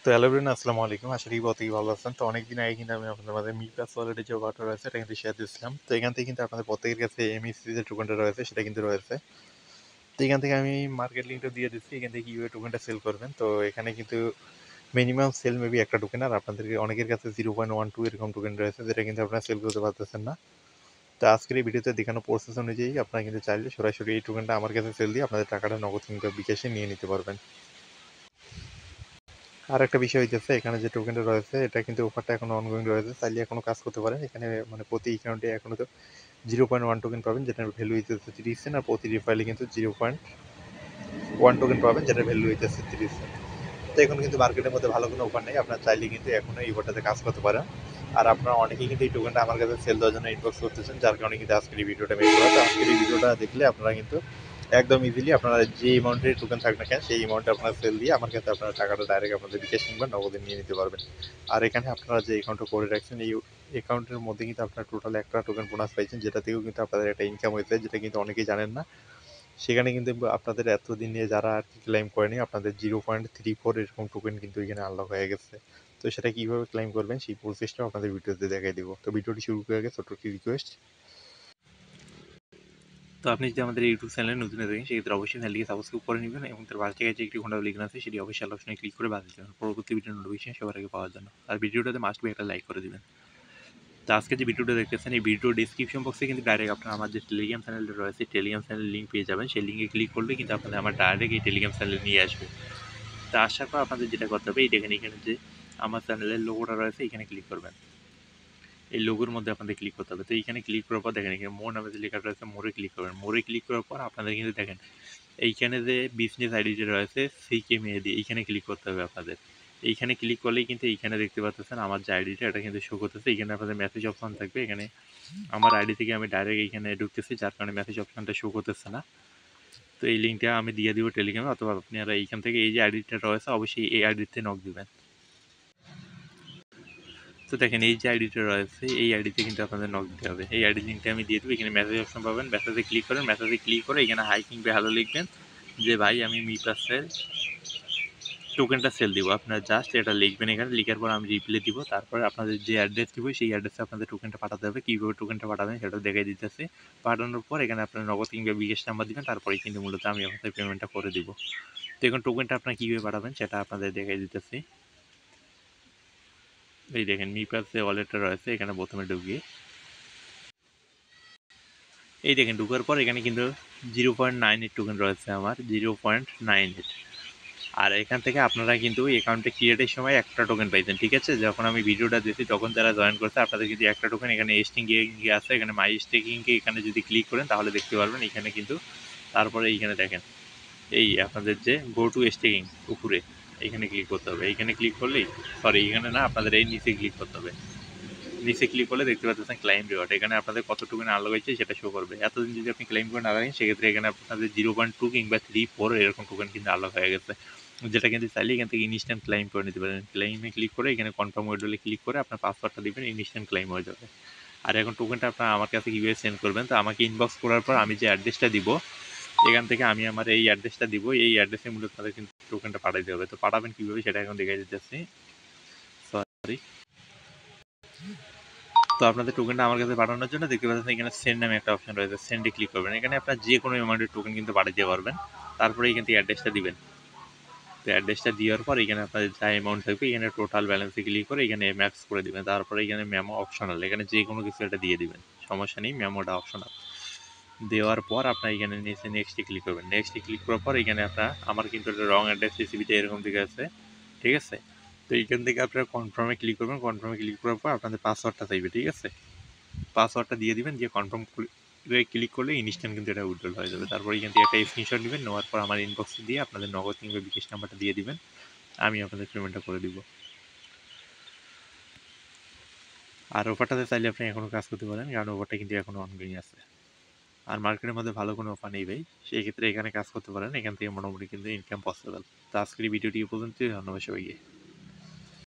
তো hello everyone, আসসালামু আলাইকুম। আশা করি প্রত্যেকেই ভালো আছেন। তো অনেকদিন আগে কিন্তু আমি আপনাদের মাঝে মি প্লাস ওয়ালেটের যে অফারটা রয়েছে এটা কিন্তু শেয়ার দিয়েছিলাম। তো এখান থেকে কিন্তু আপনাদের প্রত্যেকের কাছে এমইসি যে টোকেনটা রয়েছে সেটা কিন্তু রয়েছে। তো এখান থেকে আমি মার্কেট লিঙ্কটা দিয়ে দিচ্ছি, এখান থেকে কীভাবে টোকেনটা সেল করবেন। তো এখানে কিন্তু মিনিমাম সেল মেবি একটা টোকেন, আর আপনাদেরকে অনেকের কাছে 0.12 এরকম টোকেন রয়েছে যেটা কিন্তু আপনারা সেল করতে পারতেছেন না। তো আজকের এই ভিডিওতে দেখানো প্রসেস অনুযায়ী আপনারা কিন্তু চাইলে সরাসরি এই টোকেনটা আমার কাছে সেল দিয়ে আপনাদের টাকাটা নগদ কিংবা বিকাশে নিয়ে নিতে পারবেন। আর একটা বিষয় হইতেছে, এখানে যে টোকেনটা রয়েছে এটা কিন্তু অফারটা এখনো অনগোয়িং রয়েছে, চাইলে এখনো কাজ করতে পারেন। এখানে মানে প্রতি অ্যাকাউন্টে এখনো তো 0.1 টোকেন পাবেন, যেটার ভ্যালু হইতেছে 30 সেন্ট, আর প্রতি রিফাইলে কিন্তু 0.1 টোকেন পাবেন, যেটার ভ্যালু হইতেছে 30 সেন্ট। তো এখন কিন্তু মার্কেটের মধ্যে ভালো কোনো অফার নেই, আপনার চাইলে কিন্তু এখনো এই অফারটাতে কাজ করতে পারেন। আর আপনারা অনেকেই কিন্তু এই টোকেনটা আমার কাছে সেল দেওয়ার জন্য ইনবক্স করতেছেন, যার কারণে কিন্তু আজকের এই ভিডিওটা মেক করা। তো আজকের এই ভিডিওটা দেখলে আপনারা কিন্তু একদম ইজিলি আপনারা যে অ্যামাউন্টের টোকেন থাক না কেন সেই অ্যামাউন্টে আপনারা সেল দিয়ে আমার কাছে আপনারা টাকাটা ডাইরেক্ট আপনাদের বিকাশ কিংবা নগদে নিয়ে নিতে পারবেন। আর এখানে আপনারা যে অ্যাকাউন্টটা করে রাখছেন এই অ্যাকাউন্টের মধ্যে কিন্তু আপনারা টোটাল একটা টোকেন বোনাস পাইছেন, যেটা থেকেও কিন্তু আপনাদের একটা ইনকাম হয়েছে, যেটা কিন্তু অনেকেই জানেন না। সেখানে কিন্তু আপনাদের এতদিন নিয়ে যারা আর কি ক্লেম করেনি আপনাদের 0.34 এরকম টোকেন কিন্তু এখানে আনলক হয়ে গেছে। তো সেটা কীভাবে ক্লেম করবেন সেই প্রসেসটাও আপনাদের ভিডিওতে দেখাই দেবো। তো ভিডিওটি শুরু করে আগে ছোট্ট একটি রিকোয়েস্ট। তো আপনি যদি আমাদের ইউটিউব চ্যানেলে নতুন হয়ে থাকেন সেক্ষেত্রে অবশ্যই চ্যানেলটিকে সাবস্ক্রাইব করে নেবেন এবং তার পাশে যে একটি ঘন্টা লিখে আছে সেটি অবশ্যই আল অপশনে ক্লিক করে বাজিয়ে দেবেন পরবর্তী ভিডিও নোটিফিকেশন সবার আগে পাওয়ার জন্য। আর ভিডিওটাতে মাস্ট বি একটা লাইক করে দেবেন। তো আজকে যে ভিডিওটা দেখতেছেন এই ভিডিও ডিসক্রিপশন বক্সে কিন্তু ডাইরেক্ট আপনারা আমার যে টেলিগ্রাম চ্যানেলটা রয়েছে টেলিগ্রাম চ্যানেলের লিঙ্ক পেয়ে যাবেন। সেই লিঙ্কে ক্লিক করলে কিন্তু আপনাদের আমার ডাইরেক্ট এই টেলিগ্রাম চ্যানেলে নিয়ে আসবে। তা আসার পর আপনাদের যেটা করতে হবে, এই দেখেন এখানে যে আমার চ্যানেলের লোগোটা রয়েছে এখানে ক্লিক করবেন। এই লোগোর মধ্যে আপনাদের ক্লিক করতে হবে। তো এইখানে ক্লিক করার পর দেখেন এখানে মোর নামে যে লেখা রয়েছে মোরে ক্লিক করবেন। মোরে ক্লিক করার পর আপনাদের কিন্তু দেখেন এইখানে যে বিজনেস আইডি যে রয়েছে সিকে মেহেদি এইখানে ক্লিক করতে হবে আপনাদের। এইখানে ক্লিক করলেই কিন্তু এইখানে দেখতে পাচ্ছেন আমার যে আইডিটা এটা কিন্তু শো করতেছে। এখানে আপনাদের মেসেজ অপশন থাকবে। এখানে আমার আইডি থেকে আমি ডাইরেক্ট এইখানে ঢুকতেছি, যার কারণে মেসেজ অপশনটা শো করতেছে না। তো এই লিঙ্কটা আমি দিয়ে দিব টেলিগ্রামে, অথবা আপনারা এইখান থেকে এই যে আইডিটা রয়েছে অবশ্যই এই আইডিতে নক দিবেন। তো দেখেন এই যে আইডিটা রয়েছে এই আইডিতে কিন্তু আপনাদের নক দিতে হবে। এই আইডি লিঙ্কটা আমি দিয়ে দেবো। এখানে মেসেজ অপশন পাবেন, মেসেজে ক্লিক করেন, মেসেজে ক্লিক করে এখানে হাই কিংবা হ্যালো লিখবেন যে ভাই আমি মি প্লাসের টোকেনটা সেল দিব। আপনারা জাস্ট এটা লিখবেন, এখানে লিখার পর আমি রিপ্লাই দিব। তারপরে আপনাদের যে অ্যাড্রেস দিব সেই অ্যাড্রেসে আপনাদের টোকেনটা পাঠাতে হবে। কীভাবে টোকেনটা পাঠাবেন সেটা দেখাই দিতেছে। পাঠানোর পর এখানে আপনারা নগদ কিংবা বিকাশ নাম্বার দিবেন, তারপরেই কিন্তু মূলত আমি আপনাদের পেমেন্টটা করে দিব। তো এখন টোকেনটা আপনারা কীভাবে পাঠাবেন সেটা আপনাদের দেখাই দিতেছি। এই দেখেন মি প্লাস যে ওয়ালেটটা রয়েছে এখানে প্রথমে ঢুকিয়ে এই দেখেন ঢুকার পর এখানে কিন্তু 0.98 টোকেন রয়েছে আমার 0.98। আর এখান থেকে আপনারা কিন্তু অ্যাকাউন্টে ক্রিয়েটের সময় একটা টোকেন পাইছেন, ঠিক আছে? যখন আমি ভিডিওটা দিয়েছি তখন যারা জয়েন করছে আপনাদের কিন্তু একটা টোকেন এখানে স্টেকিং আছে, এখানে মাই স্টেকিংকে এখানে যদি ক্লিক করেন তাহলে দেখতে পারবেন এখানে কিন্তু। তারপরে এইখানে দেখেন এই আপনাদের যে গো টু স্টেকিং উপরে এইখানে ক্লিক করতে হবে। এইখানে ক্লিক করলেই সরি এইখানে না, আপনাদের এই নিচে ক্লিক করতে হবে। নিচে ক্লিক করলে দেখতে পাচ্ছেন ক্লাইম রিওয়ার্ড, এখানে আপনাদের কত টোকেন আনলক হয়েছে সেটা শো করবে। এতদিন যদি আপনি ক্লেম করে না রাখেন সেক্ষেত্রে এখানে আপনাদের 0.2 কিংবা 3-4 এরকম টোকেন কিন্তু আনলক হয়ে গেছে, যেটা কিন্তু চাইলে এখান থেকে ইনস্ট্যান্ট ক্লেম করে নিতে পারেন। ক্লেমে ক্লিক করে এখানে কনফার্ম ওয়েডলে ক্লিক করে আপনার পাসওয়ার্ডটা দিবেন, ইনস্ট্যান্ট ক্লেম হয়ে যাবে। আর এখন টোকেনটা আপনার আমার কাছে কীভাবে সেন্ড করবেন, তো আমাকে ইনবক্স করার পর আমি যে অ্যাড্রেসটা দিব এখান থেকে আমি আমার এই অ্যাড্রেসটা দিব, এই অ্যাড্রেসে মূলত তাদের কিন্তু টোকেনটা পাঠাইতে হবে। তো পাঠাবেন কীভাবে সেটা এখন দেখাই দিতেছি। সরি, তো আপনাদের টোকেনটা আমার কাছে পাঠানোর জন্য দেখতে পাচ্ছেন এখানে সেন্ড নামে একটা অপশন রয়েছে, সেন্ডে ক্লিক করবেন। এখানে আপনার যে কোনো অ্যামাউন্টের টোকেন কিন্তু পাঠাতে পারবেন। তারপরে এখান থেকে অ্যাড্রেসটা দিবেন। তো অ্যাড্রেসটা দেওয়ার পর এখানে আপনাদের যা অ্যামাউন্ট থাকবে এখানে টোটাল ব্যালেন্সে ক্লিক করে এখানে ম্যাক্স করে দিবেন। তারপরে এখানে মেমো অপশনাল, এখানে যে কোনো কিছু একটা দিয়ে দিবেন, সমস্যা নেই, মেমোটা অপশনাল। দেওয়ার পর আপনার এখানে নিচে নেক্সটে ক্লিক করবেন। নেক্সটে ক্লিক করার পর এখানে আপনার আমার কিন্তু একটা রং অ্যাড্রেস রিসিপিতে এরকম দিকে আছে, ঠিক আছে? তো এইখান থেকে আপনারা কনফার্মে ক্লিক করবেন। কনফার্মে ক্লিক করার পর আপনাদের পাসওয়ার্ডটা চাইবে, ঠিক আছে? পাসওয়ার্ডটা দিয়ে দিবেন, দিয়ে কনফার্ম ক্লিক করলে ইনস্ট্যান্ট কিন্তু এটা উইথড্রল হয়ে যাবে। তারপর এখান থেকে একটা স্ক্রিনশট নেবেন, নেওয়ার পর আমার ইনবক্সে দিয়ে আপনাদের নগদ কিংবা বিকাশ নাম্বারটা দিয়ে দিবেন, আমি আপনাদের পেমেন্টটা করে দিব। আর অফারটাতে চাইলে আপনি এখনও কাজ করতে পারেন, কারণ অফারটা কিন্তু এখনও অনগোয়িং আছে। আর মার্কেটের মধ্যে ভালো কোনো অফার নেই ভাই, সেই ক্ষেত্রে এখানে কাজ করতে পারেন, এখান থেকে মোটামুটি কিন্তু ইনকাম পসিবল। তো আজকের এই ভিডিওটি পর্যন্ত, ধন্যবাদ সবাইকে।